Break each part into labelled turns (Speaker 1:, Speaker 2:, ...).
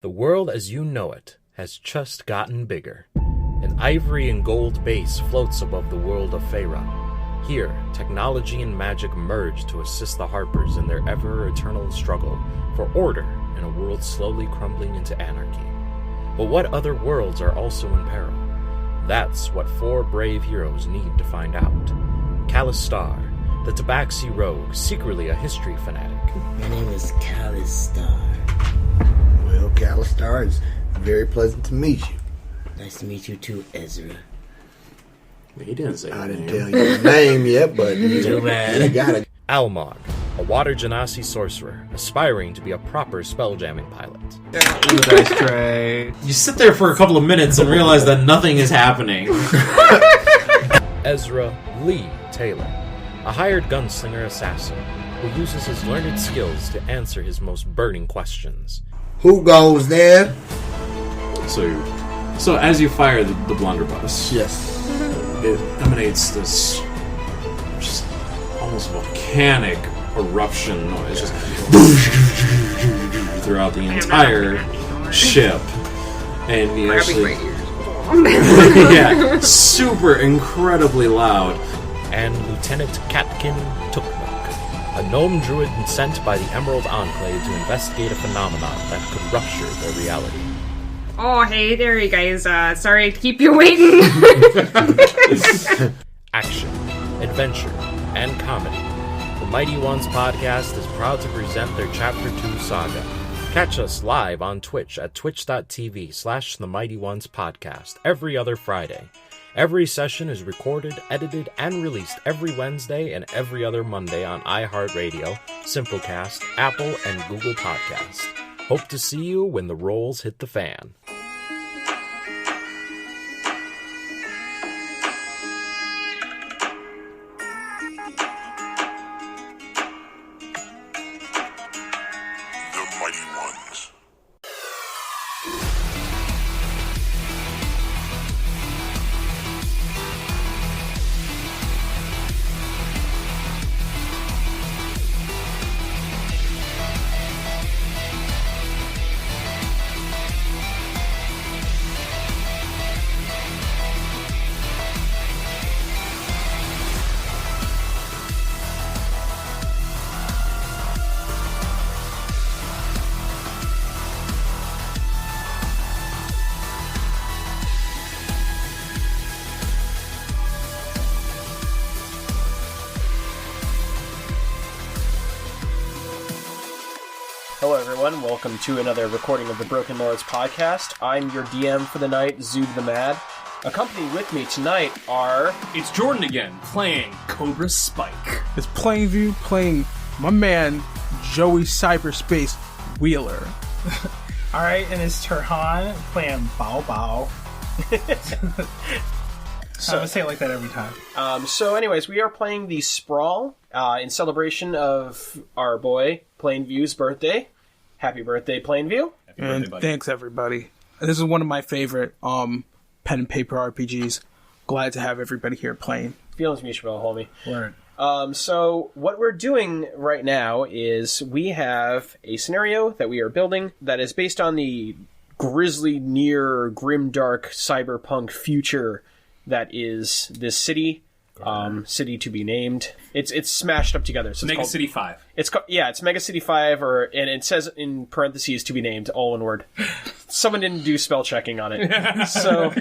Speaker 1: The world as you know it has just gotten bigger. An ivory and gold base floats above the world of Pharaoh. Here, technology and magic merge to assist the Harpers in their ever-eternal struggle for order in a world slowly crumbling into anarchy. But what other worlds are also in peril? That's what four brave heroes need to find out. Calistar, the Tabaxi rogue, secretly a history fanatic.
Speaker 2: My name is Calistar.
Speaker 3: Well, Calistar, it's very pleasant to meet you.
Speaker 2: Nice to meet you too, Ezra.
Speaker 4: He didn't say
Speaker 3: I
Speaker 4: that
Speaker 3: didn't
Speaker 4: name.
Speaker 3: tell you your name yet, but
Speaker 2: Too bad.
Speaker 3: you got it.
Speaker 1: Almog, a water genasi sorcerer, aspiring to be a proper spelljamming pilot.
Speaker 5: Dice tray.
Speaker 4: You sit there for a couple of minutes and realize that nothing is happening.
Speaker 1: Ezra Lee Taylor, a hired gunslinger assassin who uses his learned skills to answer his most burning questions.
Speaker 3: Who goes there?
Speaker 4: So as you fire the blunderbuss,
Speaker 3: Yes.
Speaker 4: it emanates this just almost volcanic eruption noise just throughout the entire ship. And you actually... yeah, super incredibly loud.
Speaker 1: And Lieutenant Katkin Tukmuk, a gnome druid sent by the Emerald Enclave to investigate a phenomenon that could rupture their reality.
Speaker 6: Oh, hey there, you guys. Sorry to keep you waiting.
Speaker 1: Action, adventure, and comedy. The Mighty Ones podcast is proud to present their Chapter 2 saga. Catch us live on Twitch at twitch.tv/The Mighty Ones podcast every other Friday. Every session is recorded, edited, and released every Wednesday and every other Monday on iHeartRadio, Simplecast, Apple, and Google Podcasts. Hope to see you when the rolls hit the fan.
Speaker 7: The Mighty Ones.
Speaker 8: Hello everyone, welcome to another recording of the Broken Lords podcast. I'm your DM for the night, Zood the Mad. Accompanied with me tonight are...
Speaker 5: It's Jordan again, playing Cobra Spike.
Speaker 9: It's Plainview playing my man, Joey Cyberspace Wheeler.
Speaker 10: Alright, and it's Turhan playing Bao Bao. I'm gonna say it like that every time.
Speaker 8: So anyways, we are playing the Sprawl in celebration of our boy, Plainview's birthday. Happy birthday, Plainview.
Speaker 5: Happy
Speaker 9: And
Speaker 5: birthday, buddy.
Speaker 9: thanks everybody. This is one of my favorite pen and paper RPGs. Glad to have everybody here playing.
Speaker 8: Feelings mutual, homie.
Speaker 10: Word.
Speaker 8: So what we're doing right now is we have a scenario that we are building that is based on the grisly, near, grimdark, cyberpunk future that is this city. City to be named. It's smashed up together. So it's
Speaker 5: Mega
Speaker 8: called,
Speaker 5: City 5.
Speaker 8: It's Mega City 5, and it says in parentheses to be named, all one word. Someone didn't do spell checking on it. So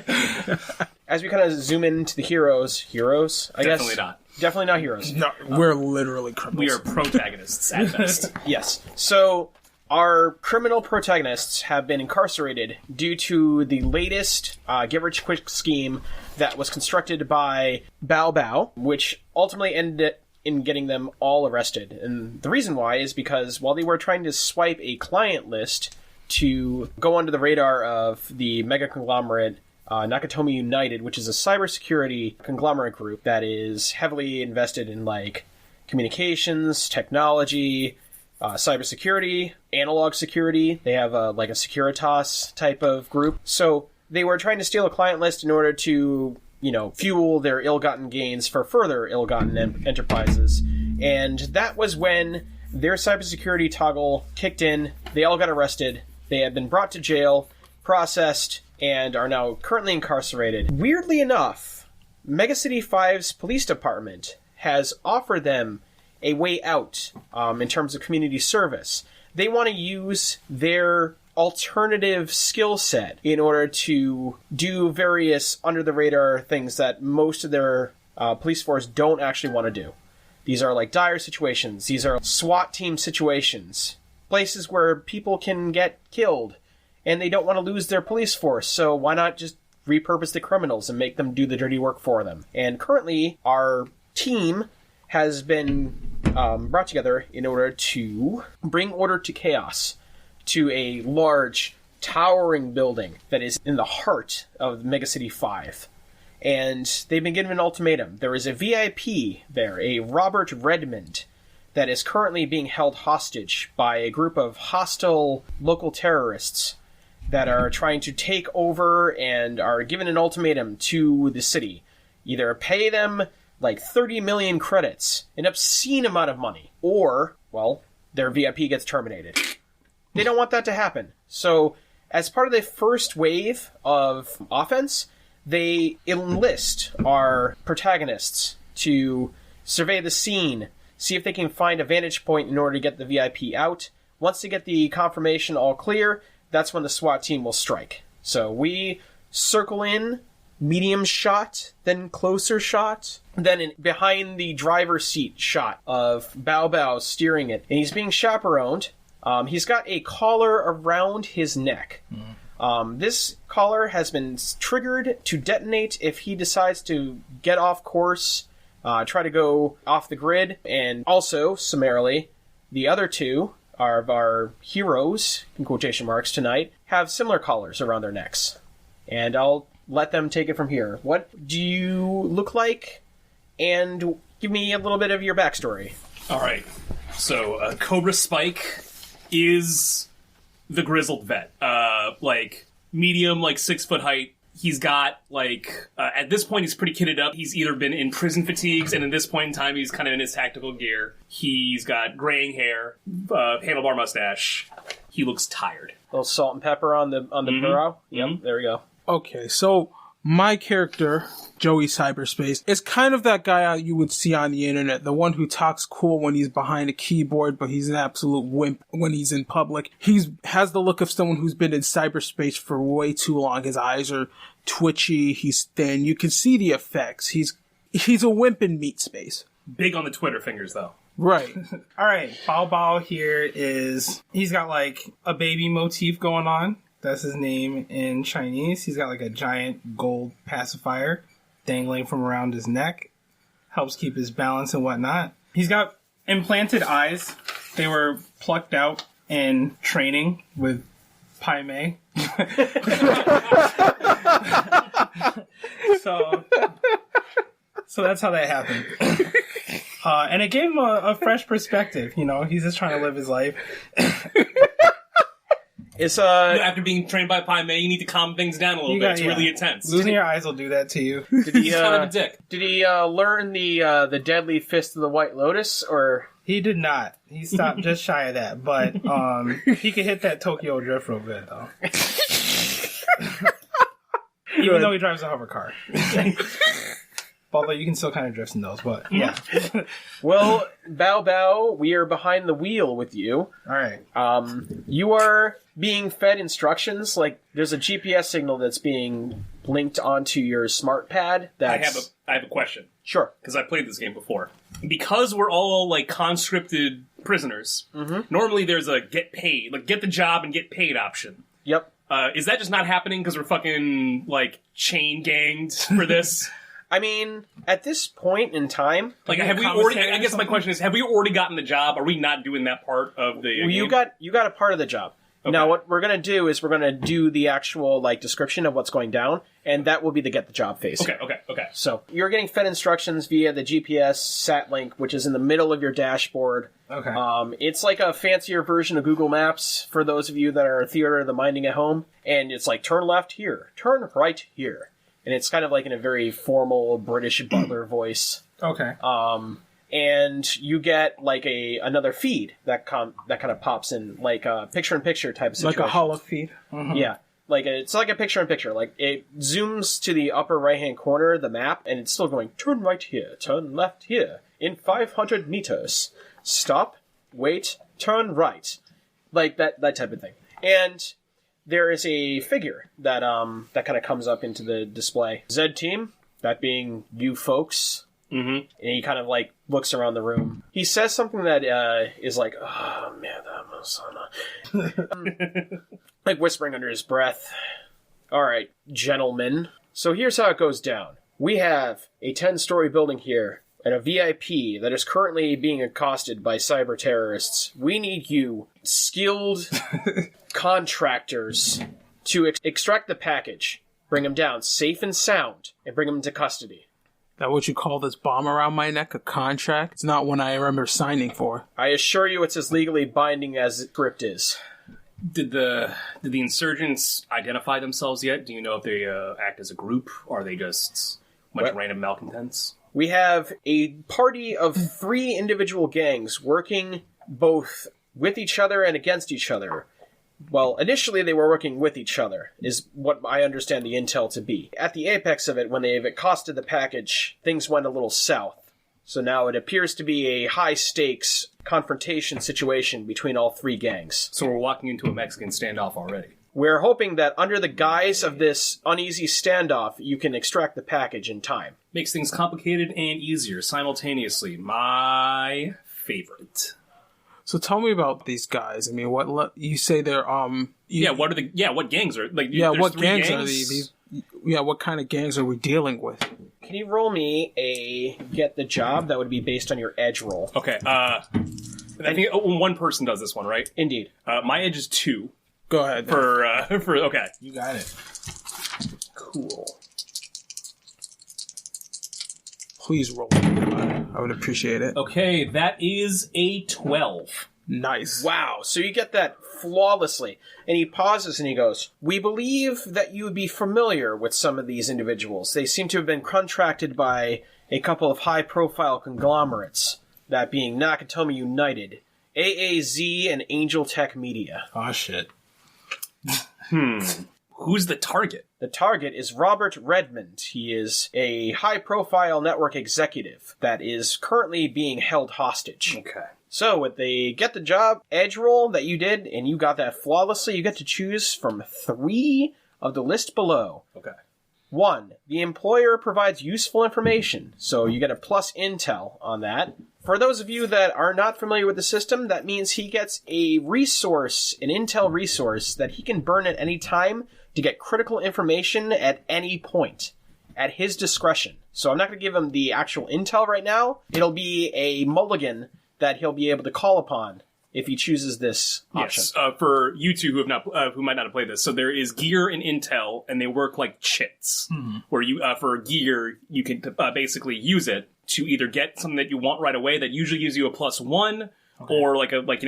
Speaker 8: as we kind of zoom into the heroes, I guess
Speaker 5: Definitely not.
Speaker 8: definitely not heroes.
Speaker 9: No, we're literally criminals.
Speaker 5: We are protagonists at best.
Speaker 8: Yes. So our criminal protagonists have been incarcerated due to the latest get-rich-quick scheme that was constructed by Bao Bao, which ultimately ended in getting them all arrested. And the reason why is because while they were trying to swipe a client list to go under the radar of the mega conglomerate Nakatomi United, which is a cybersecurity conglomerate group that is heavily invested in like communications, technology, cybersecurity, analog security. They have a Securitas type of group. So they were trying to steal a client list in order to, fuel their ill-gotten gains for further ill-gotten enterprises. And that was when their cybersecurity toggle kicked in. They all got arrested. They have been brought to jail, processed, and are now currently incarcerated. Weirdly enough, Mega City 5's police department has offered them a way out in terms of community service. They want to use their alternative skill set in order to do various under-the-radar things that most of their police force don't actually want to do. These are like dire situations. These are SWAT team situations. Places where people can get killed and they don't want to lose their police force, so why not just repurpose the criminals and make them do the dirty work for them? And currently, our team has been brought together in order to bring order to chaos to a large, towering building that is in the heart of Mega City 5. And they've been given an ultimatum. There is a VIP there, a Robert Redmond, that is currently being held hostage by a group of hostile local terrorists that are trying to take over and are given an ultimatum to the city. Either pay them like 30 million credits, an obscene amount of money, or, well, their VIP gets terminated. They don't want that to happen. So, as part of the first wave of offense, they enlist our protagonists to survey the scene, see if they can find a vantage point in order to get the VIP out. Once they get the confirmation all clear, that's when the SWAT team will strike. So we circle in, medium shot, then closer shot, then behind the driver's seat shot of Bao Bao steering it. And he's being chaperoned. He's got a collar around his neck. This collar has been triggered to detonate if he decides to get off course, try to go off the grid, and also, summarily, the other two of our heroes, in quotation marks, tonight, have similar collars around their necks. And I'll let them take it from here. What do you look like? And give me a little bit of your backstory.
Speaker 5: All right. So, Cobra Spike is the grizzled vet. Medium, 6 foot height. He's got, at this point, he's pretty kitted up. He's either been in prison fatigues, and at this point in time, he's kind of in his tactical gear. He's got graying hair, handlebar mustache. He looks tired.
Speaker 8: A little salt and pepper on the brow. Yep, there we go.
Speaker 9: Okay, so my character, Joey Cyberspace, is kind of that guy you would see on the internet, the one who talks cool when he's behind a keyboard, but he's an absolute wimp when he's in public. He has the look of someone who's been in cyberspace for way too long. His eyes are twitchy, he's thin. You can see the effects. He's a wimp in meat space.
Speaker 5: Big on the Twitter fingers, though.
Speaker 9: Right.
Speaker 10: All right, Bao Bao here he's got a baby motif going on. That's his name in Chinese. He's got a giant gold pacifier dangling from around his neck. Helps keep his balance and whatnot. He's got implanted eyes. They were plucked out in training with Pai Mei. So that's how that happened. And it gave him a fresh perspective. He's just trying to live his life.
Speaker 8: It's
Speaker 5: after being trained by Pai Mei, you need to calm things down a little bit. It's really intense.
Speaker 10: Losing your eyes will do that to you.
Speaker 8: Did he?
Speaker 5: He's kind of a dick.
Speaker 8: Did he learn the deadly fist of the White Lotus, or
Speaker 10: He did not. He stopped just shy of that, but he could hit that Tokyo Drift real good though. Even though he drives a hover car. Although you can still kind of drift in those, but yeah.
Speaker 8: Well, Bao Bao, we are behind the wheel with you.
Speaker 10: All right.
Speaker 8: You are being fed instructions. There's a GPS signal that's being linked onto your smart pad.
Speaker 5: I have a question.
Speaker 8: Sure.
Speaker 5: Because I played this game before. Because we're all conscripted prisoners. Normally there's a get paid, get the job and get paid option.
Speaker 8: Yep.
Speaker 5: Is that just not happening because we're fucking chain ganged for this?
Speaker 8: I mean, at this point in time,
Speaker 5: have we already? I guess my question is: have we already gotten the job? Are we not doing that part of the?
Speaker 8: Well, you got a part of the job. Okay. Now, what we're gonna do is we're gonna do the actual description of what's going down, and that will be the get the job phase.
Speaker 5: Okay.
Speaker 8: So you're getting fed instructions via the GPS sat link, which is in the middle of your dashboard.
Speaker 10: Okay.
Speaker 8: It's like a fancier version of Google Maps for those of you that are theater of the minding at home, and it's turn left here, turn right here. And it's kind of in a very formal British butler voice.
Speaker 10: Okay.
Speaker 8: and you get like another feed that kind of pops in, like a picture-in-picture type of situation.
Speaker 9: Like a holo feed.
Speaker 8: Yeah. It's like a picture-in-picture. Like, it zooms to the upper right-hand corner of the map, and it's still going, turn right here, turn left here, in 500 meters. Stop, wait, turn right. Like, that type of thing. And there is a figure that kind of comes up into the display. Z team, that being you folks. Mm-hmm. And he kind of, like, looks around the room. He says something that is like, oh, man, like whispering under his breath. All right, gentlemen. So here's how it goes down. We have a 10-story building here and a VIP that is currently being accosted by cyber terrorists. We need you, skilled contractors, to extract the package, bring him down safe and sound, and bring him into custody.
Speaker 9: That what you call this bomb around my neck, a contract? It's not one I remember signing for.
Speaker 8: I assure you it's as legally binding as the script is.
Speaker 5: Did the insurgents identify themselves yet? Do you know if they act as a group, or are they just a bunch of random malcontents?
Speaker 8: We have a party of 3 individual gangs working both with each other and against each other. Well, initially they were working with each other, is what I understand the intel to be. At the apex of it, when they've accosted the package, things went a little south. So now it appears to be a high-stakes confrontation situation between all 3 gangs.
Speaker 5: So we're walking into a Mexican standoff already.
Speaker 8: We're hoping that under the guise of this uneasy standoff, you can extract the package in time.
Speaker 5: Makes things complicated and easier simultaneously. My favorite.
Speaker 9: So tell me about these guys. I mean, what you say they're
Speaker 5: what gangs are like?
Speaker 9: What gangs are these? What kind of gangs are we dealing with?
Speaker 8: Can you roll me a get the job that would be based on your edge roll?
Speaker 5: Okay. I think one person does this one, right?
Speaker 8: Indeed.
Speaker 5: My edge is 2.
Speaker 9: Go ahead.
Speaker 5: For okay.
Speaker 10: You got it.
Speaker 5: Cool.
Speaker 9: Please roll. I would appreciate it.
Speaker 5: Okay, that is a 12.
Speaker 9: Nice.
Speaker 8: Wow, so you get that flawlessly. And he pauses and he goes, we believe that you would be familiar with some of these individuals. They seem to have been contracted by a couple of high-profile conglomerates, that being Nakatomi United, AAZ, and Angel Tech Media.
Speaker 10: Oh, shit.
Speaker 5: Who's the target?
Speaker 8: The target is Robert Redmond. He is a high-profile network executive that is currently being held hostage.
Speaker 5: Okay.
Speaker 8: So, with the get the job edge roll that you did, and you got that flawlessly, you get to choose from 3 of the list below.
Speaker 5: Okay.
Speaker 8: 1. The employer provides useful information, so you get a plus intel on that. For those of you that are not familiar with the system, that means he gets a resource, an intel resource, that he can burn at any time to get critical information at any point, at his discretion. So I'm not going to give him the actual intel right now. It'll be a mulligan that he'll be able to call upon if he chooses this option.
Speaker 5: Yes, for you two who might not have played this, so there is gear and intel, and they work like chits, where you for gear you can basically use it to either get something that you want right away that usually gives you a +1, or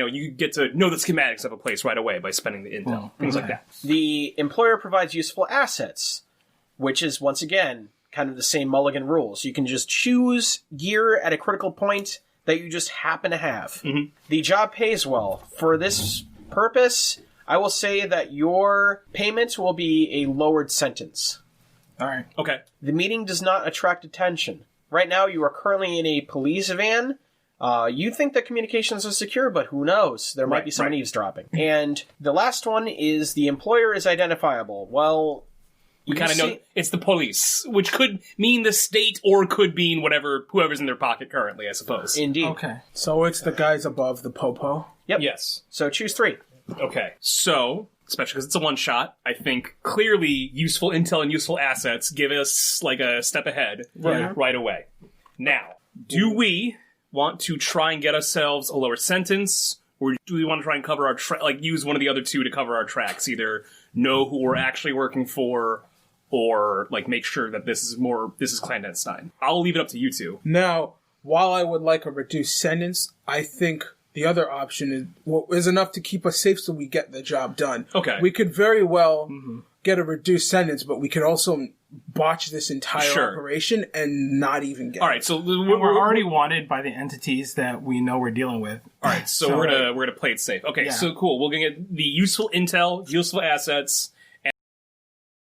Speaker 5: you get to know the schematics of a place right away by spending the intel, things like that.
Speaker 8: The employer provides useful assets, which is once again kind of the same mulligan rules. You can just choose gear at a critical point that you just happen to have. The job pays well. For this purpose, I will say that your payment will be a lowered sentence.
Speaker 10: All right.
Speaker 5: Okay.
Speaker 8: The meeting does not attract attention. Right now, you are currently in a police van. You think that communications are secure, but who knows? There might be someone eavesdropping. And the last one is the employer is identifiable. Well,
Speaker 5: we kind of know it's the police, which could mean the state or could mean whoever's in their pocket currently, I suppose.
Speaker 8: Indeed.
Speaker 9: Okay. So it's the guys above the popo?
Speaker 8: Yep.
Speaker 5: Yes.
Speaker 8: So choose 3.
Speaker 5: Okay. So, especially because it's a one-shot, I think clearly useful intel and useful assets give us like a step ahead right away. Now, do we want to try and get ourselves a lower sentence, or do we want to try and cover our use one of the other 2 to cover our tracks? Either know who we're actually working for, or make sure that this is clandestine. I'll leave it up to you 2.
Speaker 9: Now, while I would like a reduced sentence, I think the other option is enough to keep us safe so we get the job done.
Speaker 5: Okay.
Speaker 9: We could very well get a reduced sentence, but we could also botch this entire
Speaker 5: Sure.
Speaker 9: operation and not even get
Speaker 5: All
Speaker 9: it.
Speaker 5: right, so
Speaker 10: We're already wanted by the entities that we know we're dealing with.
Speaker 5: All right, so we're gonna play it safe. Okay,
Speaker 10: Yeah.
Speaker 5: so cool. We're gonna get the useful intel, useful assets,